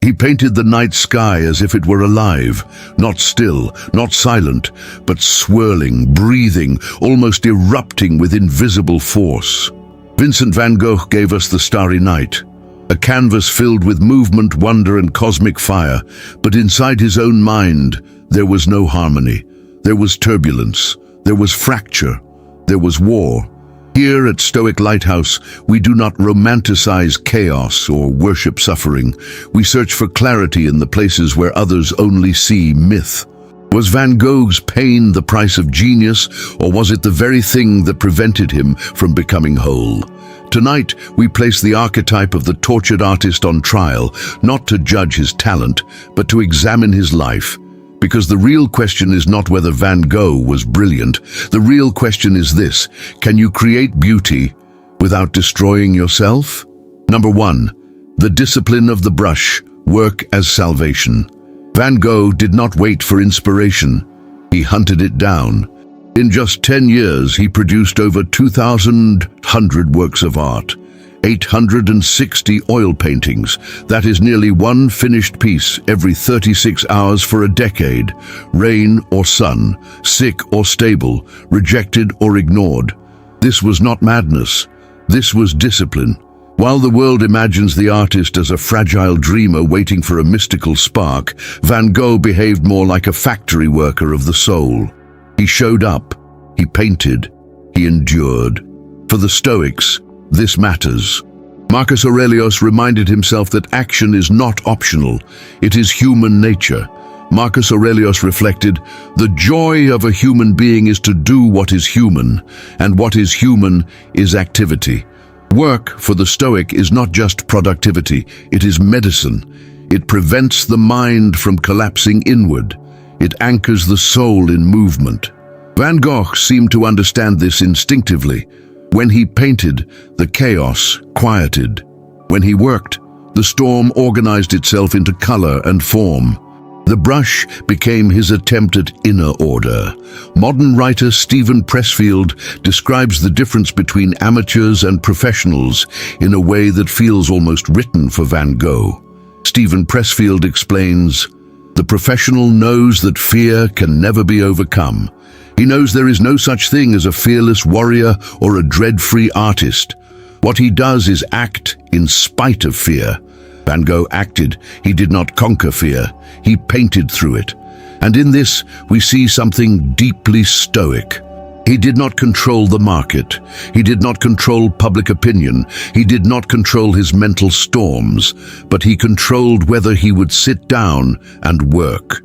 He painted the night sky as if it were alive, not still, not silent, but swirling, breathing, almost erupting with invisible force. Vincent van Gogh gave us the Starry Night, a canvas filled with movement, wonder, and cosmic fire, but inside his own mind there was no harmony. There was turbulence, there was fracture, there was war. Here at Stoic Lighthouse, we do not romanticize chaos or worship suffering. We search for clarity in the places where others only see myth. Was Van Gogh's pain the price of genius, or was it the very thing that prevented him from becoming whole? Tonight, we place the archetype of the tortured artist on trial, not to judge his talent, but to examine his life. Because the real question is not whether Van Gogh was brilliant. The real question is this: can you create beauty without destroying yourself? Number 1. The discipline of the brush, work as salvation. Van Gogh did not wait for inspiration. He hunted it down. In just 10 years, he produced over 2,100 works of art, 860 oil paintings. That is nearly one finished piece every 36 hours for a decade. Rain or sun, sick or stable, rejected or ignored. This was not madness. This was discipline. While the world imagines the artist as a fragile dreamer waiting for a mystical spark, Van Gogh behaved more like a factory worker of the soul. He showed up, he painted, he endured. For the Stoics, this matters. Marcus Aurelios reminded himself that action is not optional, it is human nature. Marcus Aurelios reflected, "The joy of a human being is to do what is human, and what is human is activity." Work for the Stoic is not just productivity, it is medicine. It prevents the mind from collapsing inward. It anchors the soul in movement. Van Gogh seemed to understand this instinctively. When he painted, the chaos quieted. When he worked, the storm organized itself into color and form. The brush became his attempt at inner order. Modern writer Steven Pressfield describes the difference between amateurs and professionals in a way that feels almost written for Van Gogh. Steven Pressfield explains, "The professional knows that fear can never be overcome. He knows there is no such thing as a fearless warrior or a dread-free artist. What he does is act in spite of fear." Van Gogh acted. He did not conquer fear. He painted through it. And in this, we see something deeply Stoic. He did not control the market. He did not control public opinion. He did not control his mental storms, but he controlled whether he would sit down and work.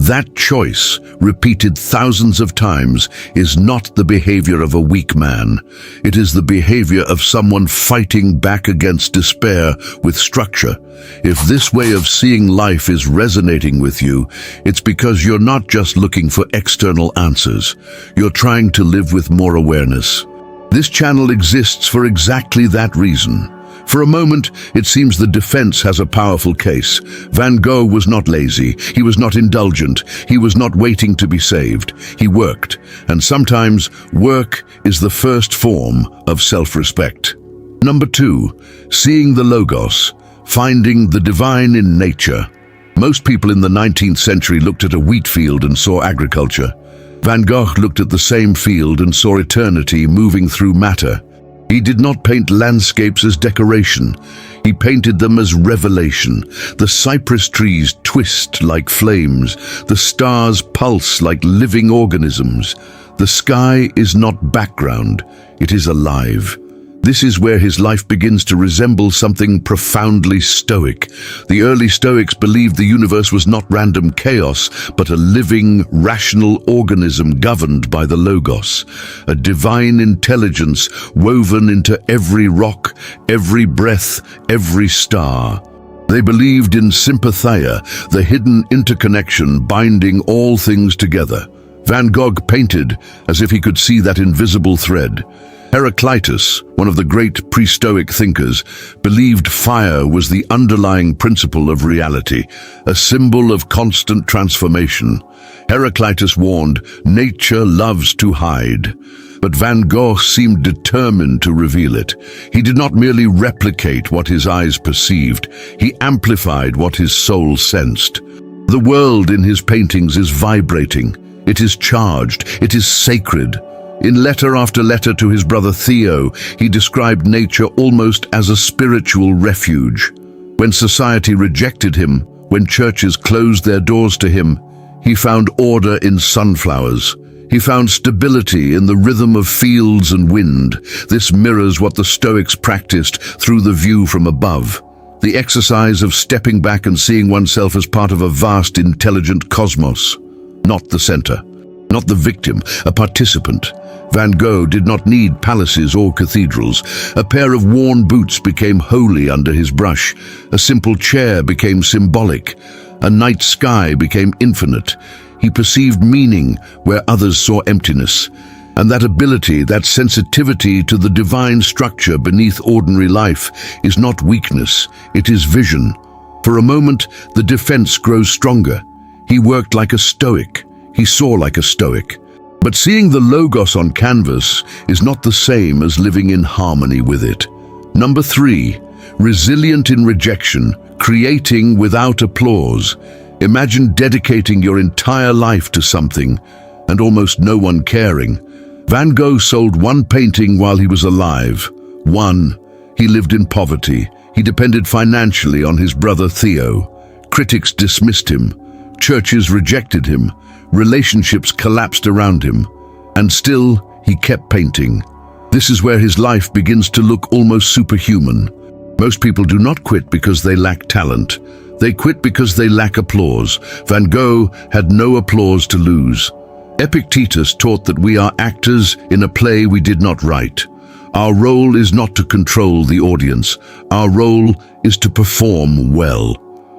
That choice, repeated thousands of times, is not the behavior of a weak man. It is the behavior of someone fighting back against despair with structure. If this way of seeing life is resonating with you, it's because you're not just looking for external answers. You're trying to live with more awareness. This channel exists for exactly that reason. For a moment, it seems the defense has a powerful case. Van Gogh was not lazy. He was not indulgent. He was not waiting to be saved. He worked. And sometimes, work is the first form of self-respect. Number 2, seeing the logos, finding the divine in nature. Most people in the 19th century looked at a wheat field and saw agriculture. Van Gogh looked at the same field and saw eternity moving through matter. He did not paint landscapes as decoration. He painted them as revelation. The cypress trees twist like flames. The stars pulse like living organisms. The sky is not background, it is alive. This is where his life begins to resemble something profoundly Stoic. The early Stoics believed the universe was not random chaos, but a living, rational organism governed by the Logos, a divine intelligence woven into every rock, every breath, every star. They believed in sympatheia, the hidden interconnection binding all things together. Van Gogh painted as if he could see that invisible thread. Epictetus, one of the great pre-Stoic thinkers, believed fire was the underlying principle of reality, a symbol of constant transformation. Epictetus warned, "Nature loves to hide." But Van Gogh seemed determined to reveal it. He did not merely replicate what his eyes perceived, he amplified what his soul sensed. The world in his paintings is vibrating. It is charged. It is sacred. In letter after letter to his brother Theo, he described nature almost as a spiritual refuge. When society rejected him, when churches closed their doors to him, he found order in sunflowers. He found stability in the rhythm of fields and wind. This mirrors what the Stoics practiced through the view from above. The exercise of stepping back and seeing oneself as part of a vast, intelligent cosmos. Not the center, not the victim, a participant. Van Gogh did not need palaces or cathedrals. A pair of worn boots became holy under his brush. A simple chair became symbolic. A night sky became infinite. He perceived meaning where others saw emptiness. And that ability, that sensitivity to the divine structure beneath ordinary life is not weakness, it is vision. For a moment, the defense grows stronger. He worked like a Stoic. He saw like a Stoic. But seeing the logos on canvas is not the same as living in harmony with it. Number 3, resilient in rejection, creating without applause. Imagine dedicating your entire life to something and almost no one caring. Van Gogh sold one painting while he was alive. One. He lived in poverty. He depended financially on his brother Theo. Critics dismissed him. Churches rejected him. Relationships collapsed around him. And still, he kept painting. This is where his life begins to look almost superhuman. Most people do not quit because they lack talent. They quit because they lack applause. Van Gogh had no applause to lose. Epictetus taught that we are actors in a play we did not write. Our role is not to control the audience. Our role is to perform well.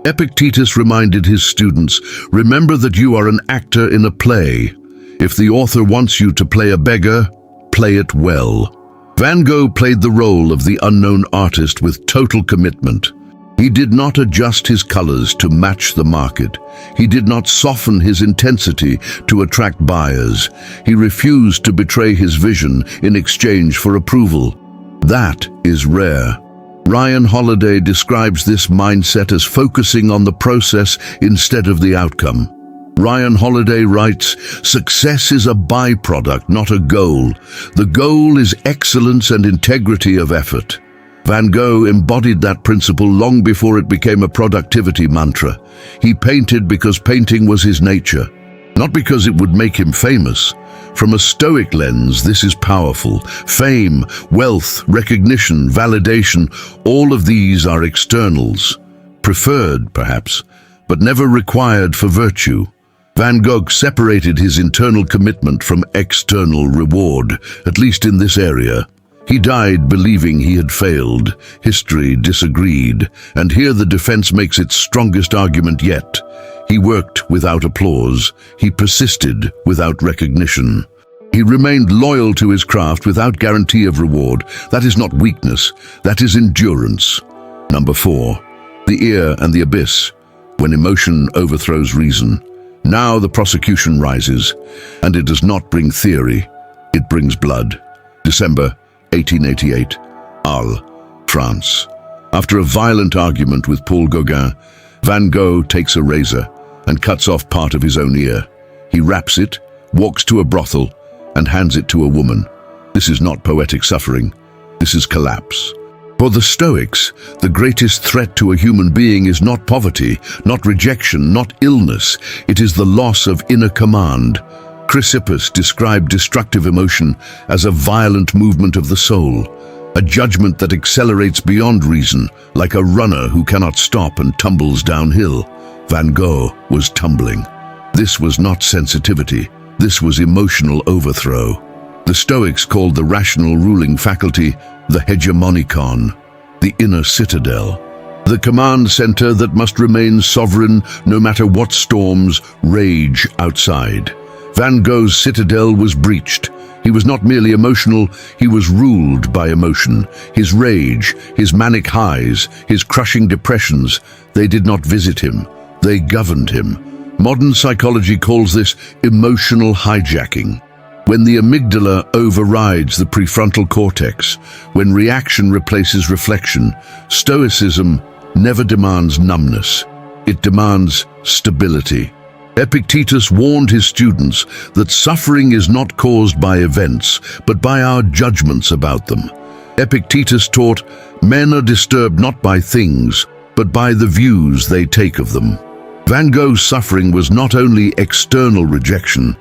Epictetus reminded his students, remember that you are an actor in a play. If the author wants you to play a beggar, play it well. Van Gogh played the role of the unknown artist with total commitment. He did not adjust his colors to match the market. He did not soften his intensity to attract buyers. He refused to betray his vision in exchange for approval. That is rare. Ryan Holiday describes this mindset as focusing on the process instead of the outcome. Ryan Holiday writes, "Success is a byproduct, not a goal. The goal is excellence and integrity of effort." Van Gogh embodied that principle long before it became a productivity mantra. He painted because painting was his nature, not because it would make him famous. From a Stoic lens, this is powerful. Fame, wealth, recognition, validation, all of these are externals. Preferred, perhaps, but never required for virtue. Van Gogh separated his internal commitment from external reward, at least in this area. He died believing he had failed. History disagreed, and here the defense makes its strongest argument yet. He worked without applause. He persisted without recognition. He remained loyal to his craft without guarantee of reward. That is not weakness, that is endurance. Number 4, the ear and the abyss, when emotion overthrows reason. Now the prosecution rises, and it does not bring theory, it brings blood. December 1888, Arles, France. After a violent argument with Paul Gauguin, Van Gogh takes a razor and cuts off part of his own ear. He wraps it, walks to a brothel, and hands it to a woman. This is not poetic suffering, this is collapse. For the Stoics, the greatest threat to a human being is not poverty, not rejection, not illness. It is the loss of inner command. Chrysippus described destructive emotion as a violent movement of the soul, a judgment that accelerates beyond reason, like a runner who cannot stop and tumbles downhill. Van Gogh was tumbling. This was not sensitivity, this was emotional overthrow. The Stoics called the rational ruling faculty the hegemonikon, the inner citadel, the command center that must remain sovereign no matter what storms rage outside. Van Gogh's citadel was breached. He was not merely emotional, he was ruled by emotion. His rage, his manic highs, his crushing depressions, they did not visit him, they governed him. Modern psychology calls this emotional hijacking. When the amygdala overrides the prefrontal cortex, when reaction replaces reflection, Stoicism never demands numbness. It demands stability. Epictetus warned his students that suffering is not caused by events, but by our judgments about them. Epictetus taught, men are disturbed not by things, but by the views they take of them. Van Gogh's suffering was not only external rejection,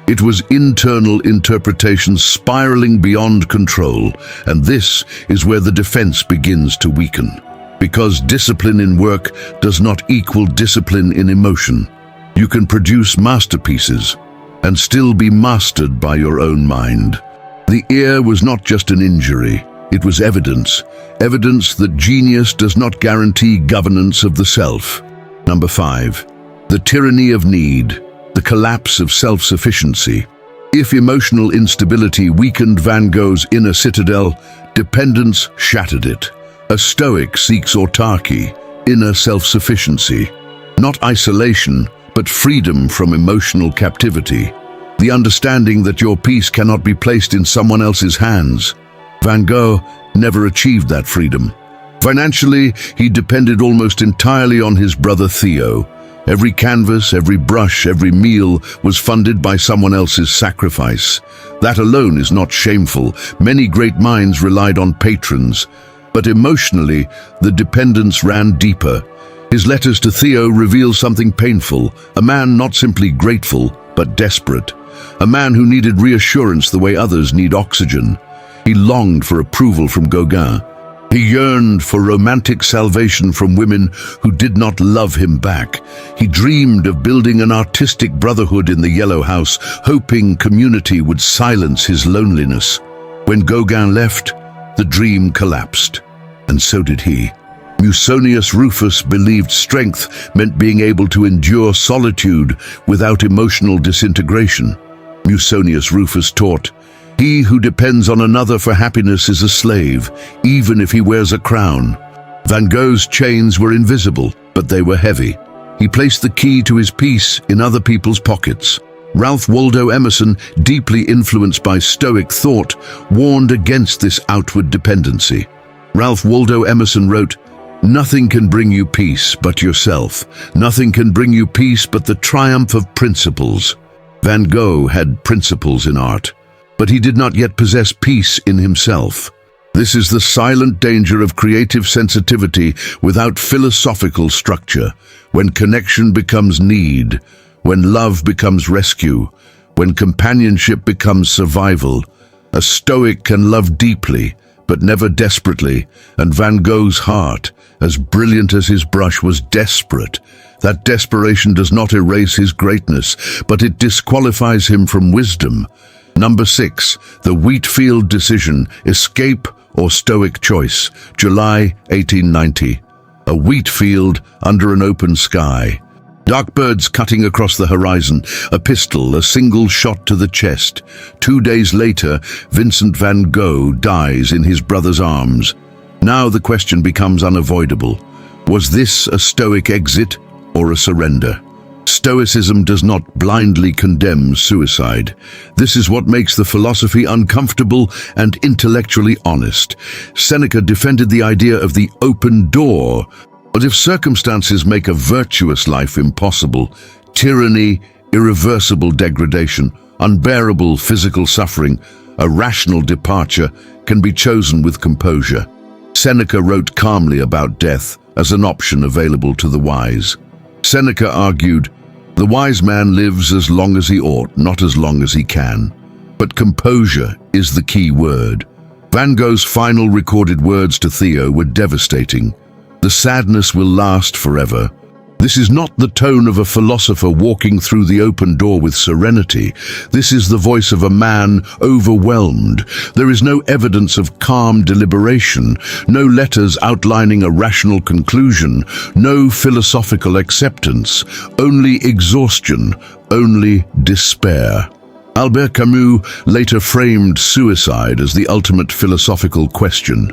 it was internal interpretation spiraling beyond control, and this is where the defense begins to weaken. Because discipline in work does not equal discipline in emotion. You can produce masterpieces and still be mastered by your own mind. The ear was not just an injury, it was evidence that genius does not guarantee governance of the self. Number 5. The tyranny of need. The collapse of self-sufficiency. If emotional instability weakened Van Gogh's inner citadel, dependence shattered it. A Stoic seeks autarky, inner self-sufficiency. Not isolation, but freedom from emotional captivity. The understanding that your peace cannot be placed in someone else's hands. Van Gogh never achieved that freedom. Financially, he depended almost entirely on his brother Theo. Every canvas, every brush, every meal was funded by someone else's sacrifice. That alone is not shameful. Many great minds relied on patrons. But emotionally, the dependence ran deeper. His letters to Theo reveal something painful. A man not simply grateful, but desperate. A man who needed reassurance the way others need oxygen. He longed for approval from Gauguin. He yearned for romantic salvation from women who did not love him back. He dreamed of building an artistic brotherhood in the Yellow House, hoping community would silence his loneliness. When Gauguin left, the dream collapsed, and so did he. Musonius Rufus believed strength meant being able to endure solitude without emotional disintegration. Musonius Rufus taught, he who depends on another for happiness is a slave, even if he wears a crown. Van Gogh's chains were invisible, but they were heavy. He placed the key to his peace in other people's pockets. Ralph Waldo Emerson, deeply influenced by Stoic thought, warned against this outward dependency. Ralph Waldo Emerson wrote, "Nothing can bring you peace but yourself. Nothing can bring you peace but the triumph of principles." Van Gogh had principles in art, but he did not yet possess peace in himself. This is the silent danger of creative sensitivity without philosophical structure, when connection becomes need, when love becomes rescue, when companionship becomes survival. A Stoic can love deeply, but never desperately, and Van Gogh's heart, as brilliant as his brush, was desperate. That desperation does not erase his greatness, but it disqualifies him from wisdom. Number 6, the Wheatfield decision, escape or Stoic choice, July 1890. A wheat field under an open sky. Dark birds cutting across the horizon, a pistol, a single shot to the chest. 2 days later, Vincent van Gogh dies in his brother's arms. Now the question becomes unavoidable. Was this a Stoic exit or a surrender? Stoicism does not blindly condemn suicide. This is what makes the philosophy uncomfortable and intellectually honest. Seneca defended the idea of the open door. But if circumstances make a virtuous life impossible, tyranny, irreversible degradation, unbearable physical suffering, a rational departure can be chosen with composure. Seneca wrote calmly about death as an option available to the wise. Seneca argued, "The wise man lives as long as he ought, not as long as he can." But composure is the key word. Van Gogh's final recorded words to Theo were devastating. "The sadness will last forever." This is not the tone of a philosopher walking through the open door with serenity. This is the voice of a man overwhelmed. There is no evidence of calm deliberation, no letters outlining a rational conclusion, no philosophical acceptance, only exhaustion, only despair. Albert Camus later framed suicide as the ultimate philosophical question.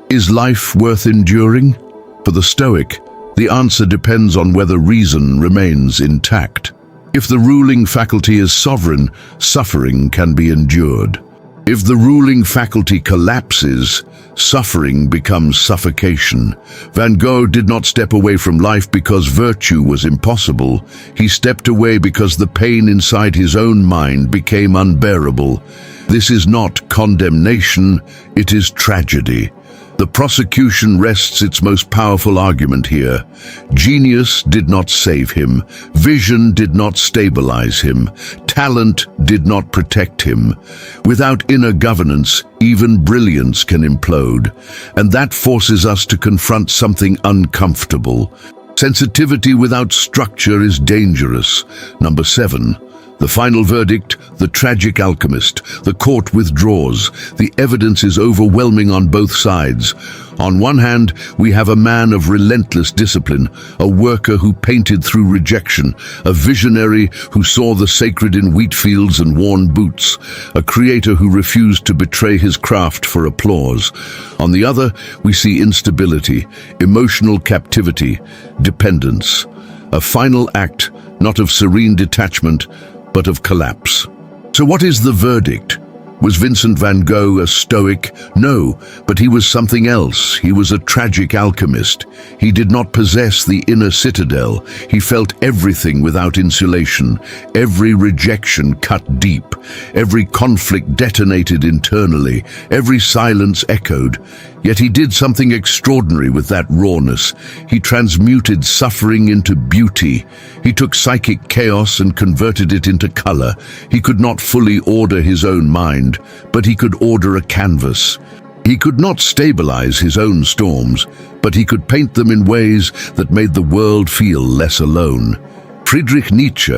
Is life worth enduring? For the Stoic, the answer depends on whether reason remains intact. If the ruling faculty is sovereign, suffering can be endured. If the ruling faculty collapses, suffering becomes suffocation. Van Gogh did not step away from life because virtue was impossible. He stepped away because the pain inside his own mind became unbearable. This is not condemnation, it is tragedy. The prosecution rests its most powerful argument here. Genius did not save him. Vision did not stabilize him. Talent did not protect him. Without inner governance, even brilliance can implode. And that forces us to confront something uncomfortable. Sensitivity without structure is dangerous. Number 7. The final verdict, the tragic alchemist. The court withdraws. The evidence is overwhelming on both sides. On one hand, we have a man of relentless discipline, a worker who painted through rejection, a visionary who saw the sacred in wheat fields and worn boots, a creator who refused to betray his craft for applause. On the other, we see instability, emotional captivity, dependence. A final act, not of serene detachment, but of collapse. So what is the verdict? Was Vincent van Gogh a Stoic? No, but he was something else. He was a tragic alchemist. He did not possess the inner citadel. He felt everything without insulation. Every rejection cut deep. Every conflict detonated internally. Every silence echoed. Yet he did something extraordinary with that rawness. He transmuted suffering into beauty. He took psychic chaos and converted it into color. He could not fully order his own mind, but he could order a canvas. He could not stabilize his own storms, but he could paint them in ways that made the world feel less alone. Friedrich Nietzsche,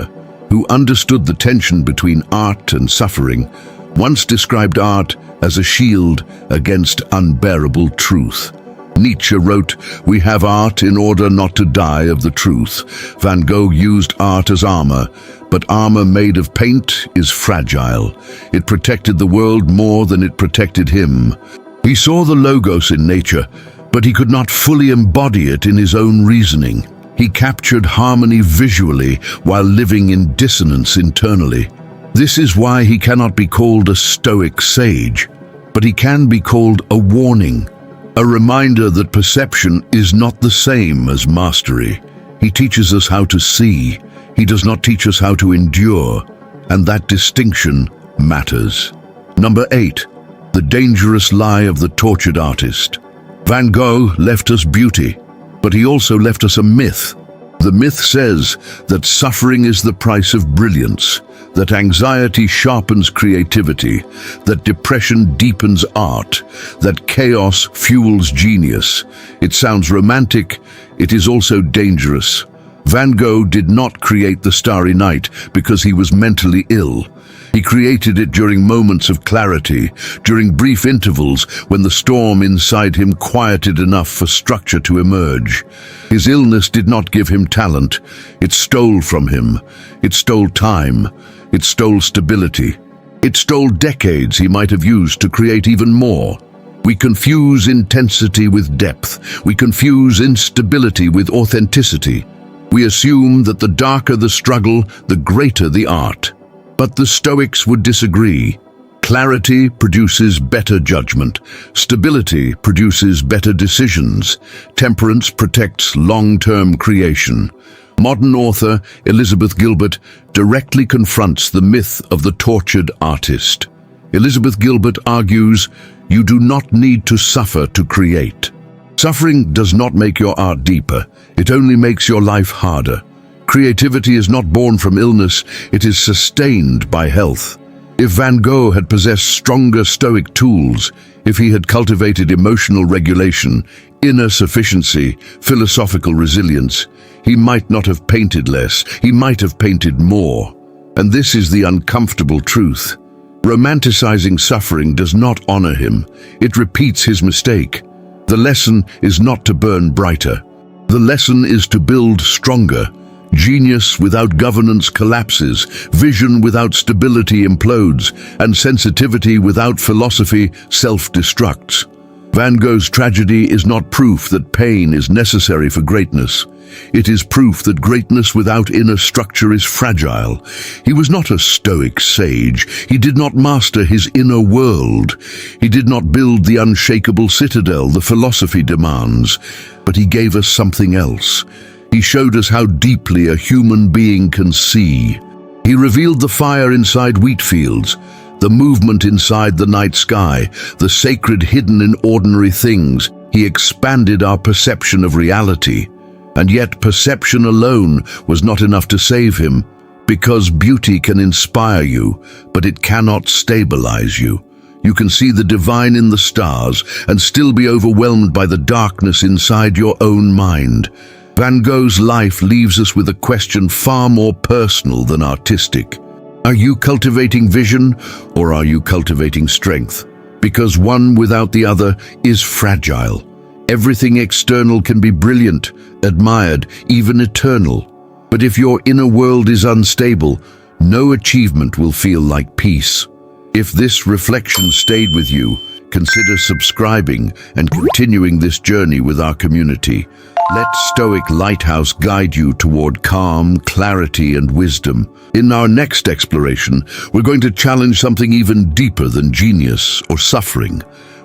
who understood the tension between art and suffering, once described art as a shield against unbearable truth. Nietzsche wrote, "We have art in order not to die of the truth." Van Gogh used art as armor, but armor made of paint is fragile. It protected the world more than it protected him. He saw the logos in nature, but he could not fully embody it in his own reasoning. He captured harmony visually while living in dissonance internally. This is why he cannot be called a Stoic sage, but he can be called a warning, a reminder that perception is not the same as mastery. He teaches us how to see. He does not teach us how to endure, and that distinction matters. Number 8. The dangerous lie of the tortured artist. Van Gogh left us beauty, but he also left us a myth. The myth says that suffering is the price of brilliance, that anxiety sharpens creativity, that depression deepens art, that chaos fuels genius. It sounds romantic, it is also dangerous. Van Gogh did not create the Starry Night because he was mentally ill. He created it during moments of clarity, during brief intervals when the storm inside him quieted enough for structure to emerge. His illness did not give him talent. It stole from him. It stole time. It stole stability. It stole decades he might have used to create even more. We confuse intensity with depth. We confuse instability with authenticity. We assume that the darker the struggle, the greater the art. But the Stoics would disagree. Clarity produces better judgment. Stability produces better decisions. Temperance protects long-term creation. Modern author Elizabeth Gilbert directly confronts the myth of the tortured artist. Elizabeth Gilbert argues, you do not need to suffer to create. Suffering does not make your art deeper. It only makes your life harder. Creativity is not born from illness, it is sustained by health. If Van Gogh had possessed stronger Stoic tools, if he had cultivated emotional regulation, inner sufficiency, philosophical resilience, he might not have painted less, he might have painted more. And this is the uncomfortable truth. Romanticizing suffering does not honor him, it repeats his mistake. The lesson is not to burn brighter. The lesson is to build stronger. Genius without governance collapses, vision without stability implodes, and sensitivity without philosophy self-destructs. Van Gogh's tragedy is not proof that pain is necessary for greatness. It is proof that greatness without inner structure is fragile. He was not a Stoic sage. He did not master his inner world. He did not build the unshakable citadel the philosophy demands. But he gave us something else. He showed us how deeply a human being can see. He revealed the fire inside Wheatfields, the movement inside the night sky, the sacred hidden in ordinary things. He expanded our perception of reality. And yet perception alone was not enough to save him, because beauty can inspire you, but it cannot stabilize you. You can see the divine in the stars and still be overwhelmed by the darkness inside your own mind. Van Gogh's life leaves us with a question far more personal than artistic. Are you cultivating vision, or are you cultivating strength? Because one without the other is fragile. Everything external can be brilliant, admired, even eternal. But if your inner world is unstable, no achievement will feel like peace. If this reflection stayed with you, consider subscribing and continuing this journey with our community. Let Stoic Lighthouse guide you toward calm, clarity, and wisdom. In our next exploration, we're going to challenge something even deeper than genius or suffering.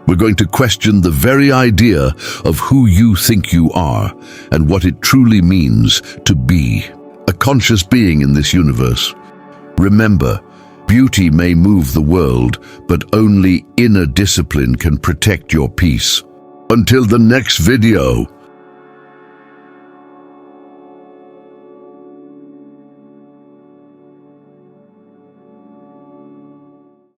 We're going to question the very idea of who you think you are and what it truly means to be a conscious being in this universe. Remember, beauty may move the world, but only inner discipline can protect your peace. Until the next video.